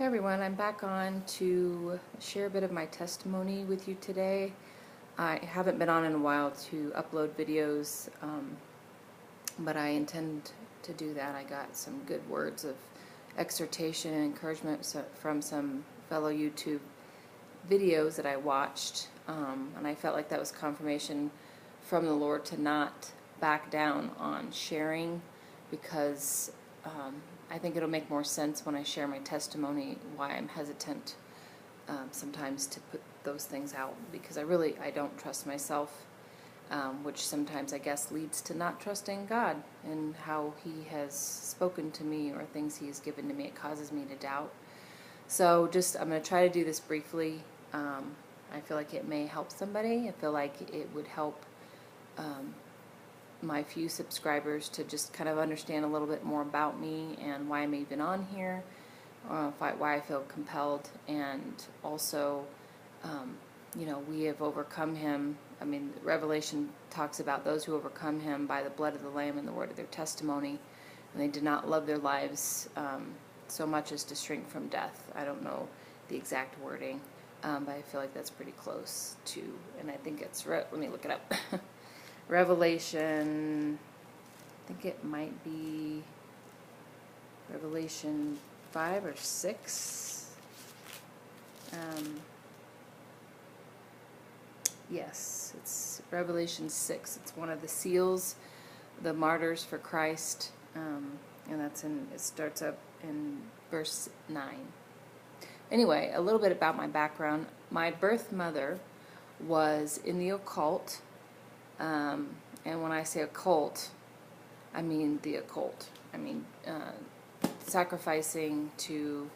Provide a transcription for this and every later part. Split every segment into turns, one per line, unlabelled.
Hi everyone, I'm back on to share a bit of my testimony with you today. I haven't been on in a while to upload videos, but I intend to do that. I got some good words of exhortation and encouragement from some fellow YouTube videos that I watched, and I felt like that was confirmation from the Lord to not back down on sharing, because I think it'll make more sense when I share my testimony why I'm hesitant sometimes to put those things out, because I don't trust myself, which sometimes I guess leads to not trusting God and how He has spoken to me or things He has given to me. It causes me to doubt. So I'm going to try to do this briefly. I feel like it may help somebody. I feel like it would help my few subscribers to just kind of understand a little bit more about me and why I'm even on here, why I feel compelled, and also, we have overcome him. I mean, Revelation talks about those who overcome him by the blood of the Lamb and the word of their testimony, and they did not love their lives so much as to shrink from death. I don't know the exact wording, but I feel like that's pretty close to, and I think it's, let me look it up. Revelation, I think it might be Revelation 5 or 6. Yes, it's Revelation 6. It's one of the seals, the martyrs for Christ, and it starts up in verse 9. Anyway, a little bit about my background. My birth mother was in the occult. And when I say occult, I mean the occult. I mean sacrificing to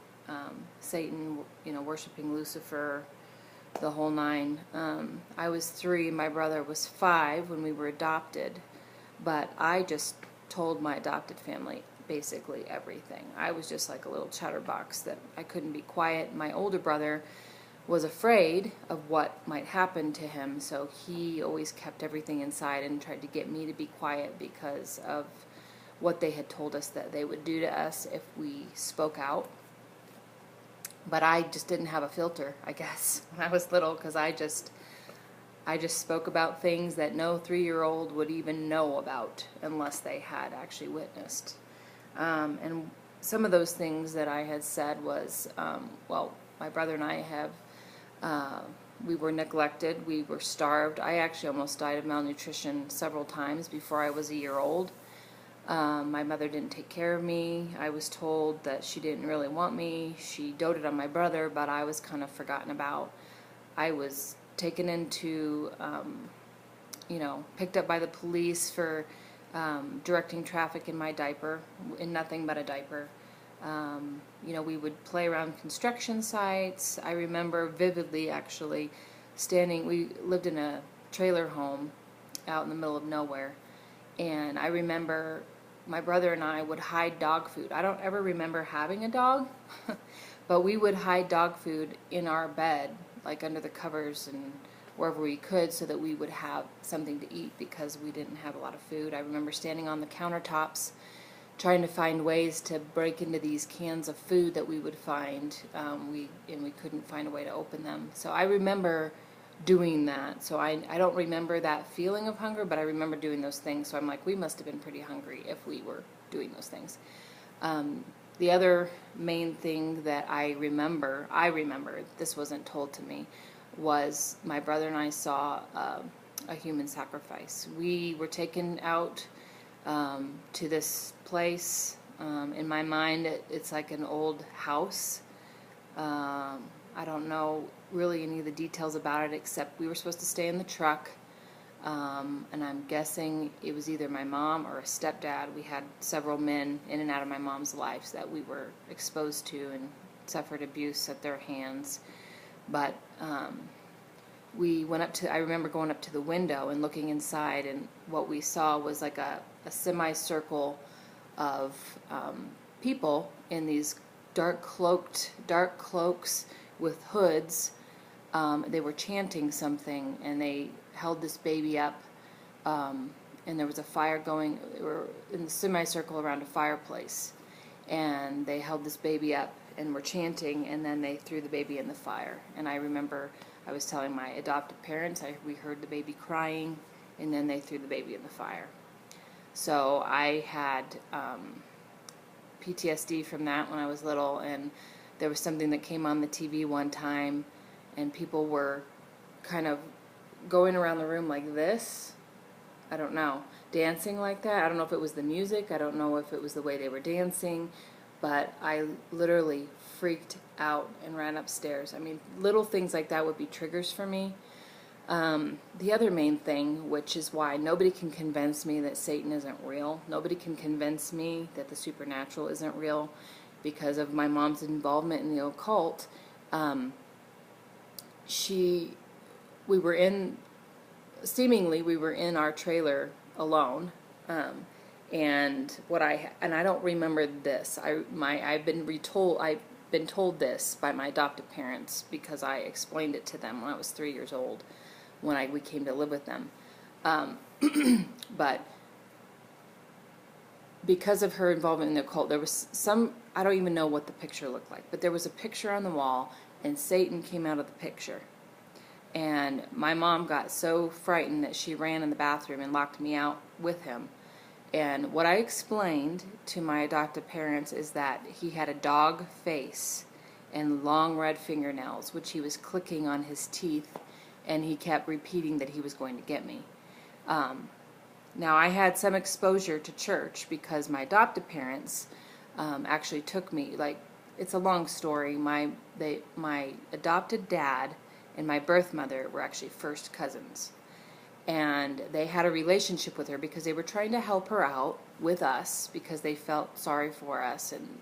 Satan, worshiping Lucifer, the whole nine. I was 3, my brother was 5 when we were adopted, but I just told my adopted family basically everything. I was just like a little chatterbox that I couldn't be quiet. My older brother was afraid of what might happen to him, so he always kept everything inside and tried to get me to be quiet because of what they had told us that they would do to us if we spoke out. But I just didn't have a filter, I guess, when I was little, because I just spoke about things that no 3-year-old would even know about unless they had actually witnessed. And some of those things that I had said was, my brother and I we were neglected, we were starved. I actually almost died of malnutrition several times before I was a year old. My mother didn't take care of me. I was told that she didn't really want me. She doted on my brother, but I was kind of forgotten about. I was taken into, picked up by the police for directing traffic in my diaper, in nothing but a diaper. We would play around construction sites. I remember vividly, actually, we lived in a trailer home out in the middle of nowhere, and I remember my brother and I would hide dog food. I don't ever remember having a dog, but we would hide dog food in our bed, like under the covers and wherever we could, so that we would have something to eat because we didn't have a lot of food. I remember standing on the countertops trying to find ways to break into these cans of food that we would find. We couldn't find a way to open them. So I remember doing that. So I don't remember that feeling of hunger, but I remember doing those things. So I'm like, we must have been pretty hungry if we were doing those things. The other main thing that I remember, this wasn't told to me, was my brother and I saw a human sacrifice. We were taken out to this place. In my mind, it's like an old house. I don't know really any of the details about it, except we were supposed to stay in the truck, and I'm guessing it was either my mom or a stepdad. We had several men in and out of my mom's lives that we were exposed to and suffered abuse at their hands. But I remember going up to the window and looking inside, and what we saw was like a semicircle of people in these dark cloaks with hoods. They were chanting something, and they held this baby up, and there was a fire going. We were in the semicircle around a fireplace, and they held this baby up and were chanting, and then they threw the baby in the fire. And I remember I was telling my adopted parents, we heard the baby crying, and then they threw the baby in the fire. So I had PTSD from that when I was little, and there was something that came on the TV one time, and people were kind of going around the room like this. I don't know, dancing like that. I don't know if it was the music. I don't know if it was the way they were dancing, but I literally freaked out and ran upstairs. I mean, little things like that would be triggers for me. The other main thing, which is why nobody can convince me that Satan isn't real, nobody can convince me that the supernatural isn't real, because of my mom's involvement in the occult. We were in our trailer alone, and I don't remember this. I've been told this by my adoptive parents, because I explained it to them when I was 3 years old, when we came to live with them. But because of her involvement in the occult, there was I don't even know what the picture looked like, but there was a picture on the wall, and Satan came out of the picture. And my mom got so frightened that she ran in the bathroom and locked me out with him. And what I explained to my adoptive parents is that he had a dog face and long red fingernails, which he was clicking on his teeth, and he kept repeating that he was going to get me. Now, I had some exposure to church because my adoptive parents actually took me. Like, it's a long story. My adopted dad and my birth mother were actually first cousins. And they had a relationship with her because they were trying to help her out with us, because they felt sorry for us, and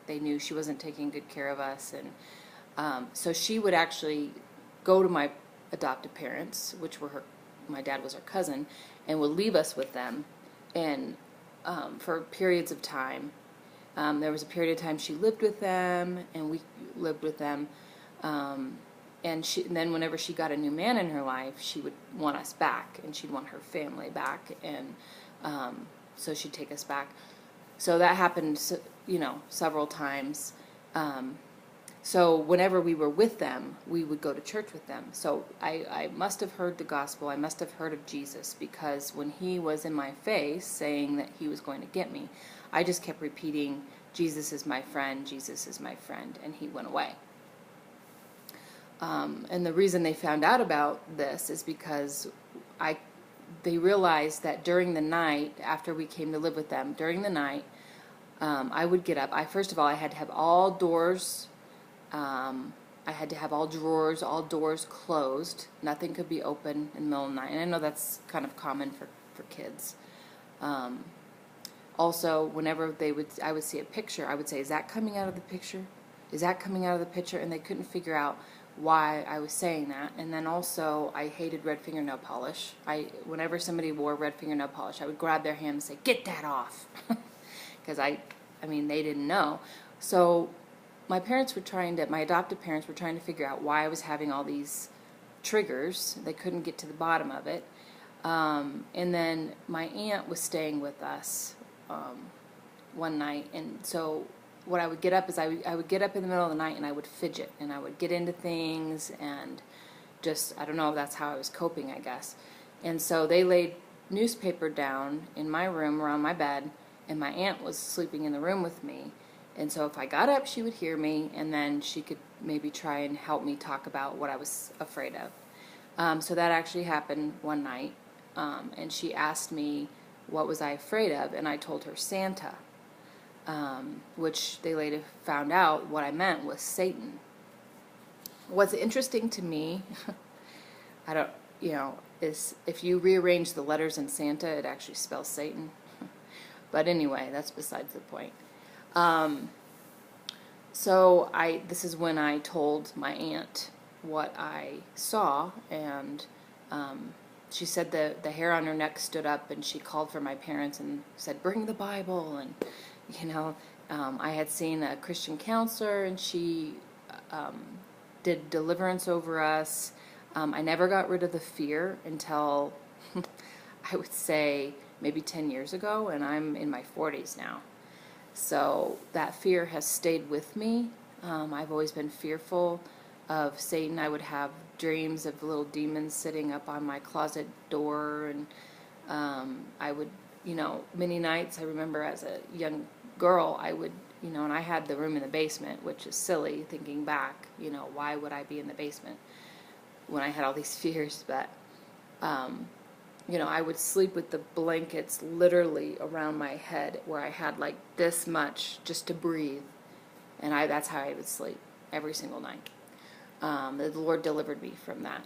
they knew she wasn't taking good care of us. And so she would actually go to my adoptive parents, which were my dad was her cousin, and would leave us with them, and for periods of time. There was a period of time she lived with them, and we lived with them. And then whenever she got a new man in her life, she would want us back, and she'd want her family back, and so she'd take us back. So that happened, several times. So whenever we were with them, we would go to church with them. So I must have heard the gospel. I must have heard of Jesus, because when he was in my face saying that he was going to get me, I just kept repeating, Jesus is my friend, Jesus is my friend, and he went away. And the reason they found out about this is because they realized that during the night, after we came to live with them, during the night, I would get up. First of all, I had to have all doors, I had to have all drawers, all doors closed. Nothing could be open in the middle of the night. And I know that's kind of common for kids. Also, whenever I would see a picture, I would say, is that coming out of the picture? Is that coming out of the picture? And they couldn't figure out why I was saying that. And then also, I hated red fingernail polish. Whenever somebody wore red fingernail polish, I would grab their hand and say, get that off. Because they didn't know. So my adoptive parents were trying to figure out why I was having all these triggers. They couldn't get to the bottom of it. And then my aunt was staying with us one night, and so what I would get up is I would get up in the middle of the night, and I would fidget, and I would get into things, and just, I don't know, that's how I was coping, I guess. And so they laid newspaper down in my room around my bed, and my aunt was sleeping in the room with me. And so if I got up, she would hear me, and then she could maybe try and help me talk about what I was afraid of. So that actually happened one night, and she asked me what was I afraid of, and I told her Santa. Which they later found out what I meant was Satan. What's interesting to me, is if you rearrange the letters in Santa, it actually spells Satan. But anyway, that's besides the point. So this is when I told my aunt what I saw, and she said the hair on her neck stood up, and she called for my parents and said, bring the Bible. And I had seen a Christian counselor, and she did deliverance over us. I never got rid of the fear until I would say maybe 10 years ago, and I'm in my 40s now. So that fear has stayed with me. I've always been fearful of Satan. I would have dreams of little demons sitting up on my closet door, and I would, many nights, I remember as a young girl, I would, and I had the room in the basement, which is silly thinking back, why would I be in the basement when I had all these fears? But I would sleep with the blankets literally around my head, where I had like this much just to breathe, and that's how I would sleep every single night. The Lord delivered me from that.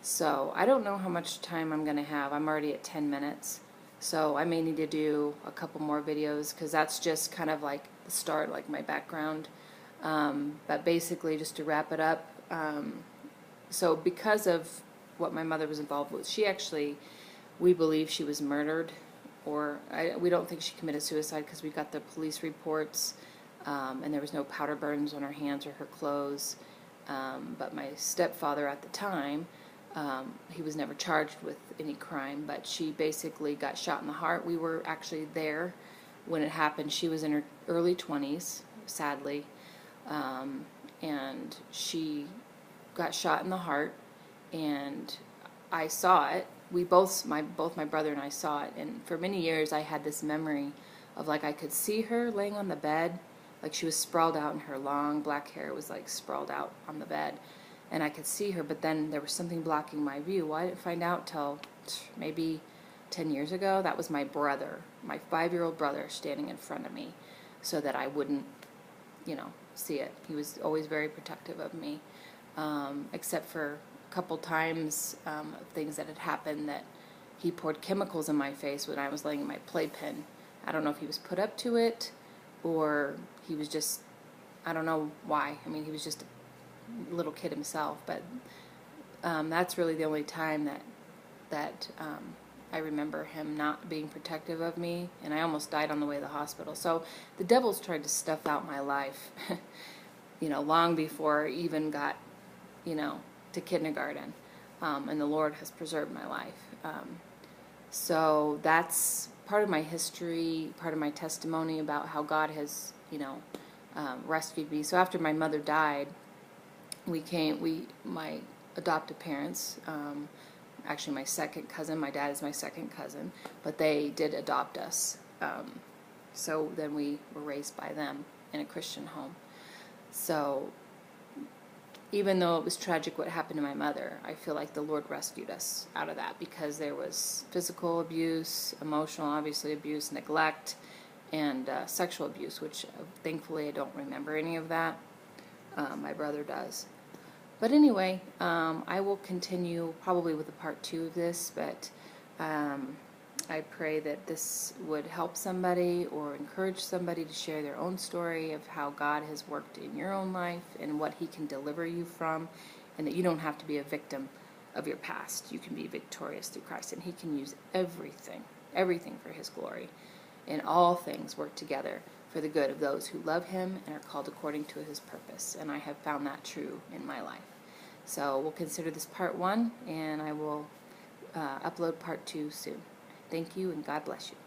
So I don't know how much time I'm going to have. I'm already at 10 minutes, so I may need to do a couple more videos, because that's just kind of like the start, like my background. But basically, just to wrap it up, so because of what my mother was involved with, we believe she was murdered, or we don't think she committed suicide, because we got the police reports, and there was no powder burns on her hands or her clothes. But my stepfather at the time, he was never charged with any crime, but she basically got shot in the heart. We were actually there when it happened. She was in her early 20s, sadly, and she got shot in the heart, and I saw it. Both my brother and I saw it, and for many years I had this memory of, like, I could see her laying on the bed, like she was sprawled out, and her long black hair was like sprawled out on the bed, and I could see her, but then there was something blocking my view. Well, I didn't find out till maybe 10 years ago. That was my brother, my 5-year-old brother, standing in front of me so that I wouldn't, see it. He was always very protective of me, except for couple times of things that had happened, that he poured chemicals in my face when I was laying in my playpen. I don't know if he was put up to it, or he was just, I don't know why. I mean, he was just a little kid himself, but that's really the only time that I remember him not being protective of me, and I almost died on the way to the hospital. So the devil's tried to stuff out my life, long before I even got, to kindergarten, and the Lord has preserved my life. So that's part of my history, part of my testimony about how God has, rescued me. So after my mother died, my adoptive parents, actually my second cousin, my dad is my second cousin, but they did adopt us. So then we were raised by them in a Christian home. So even though it was tragic what happened to my mother, I feel like the Lord rescued us out of that, because there was physical abuse, emotional, obviously, abuse, neglect, and sexual abuse, which thankfully I don't remember any of that. My brother does. But anyway, I will continue probably with a part 2 of this, but I pray that this would help somebody or encourage somebody to share their own story of how God has worked in your own life and what He can deliver you from, and that you don't have to be a victim of your past. You can be victorious through Christ, and He can use everything for His glory. And all things work together for the good of those who love Him and are called according to His purpose. And I have found that true in my life. So we'll consider this part 1, and I will upload part 2 soon. Thank you, and God bless you.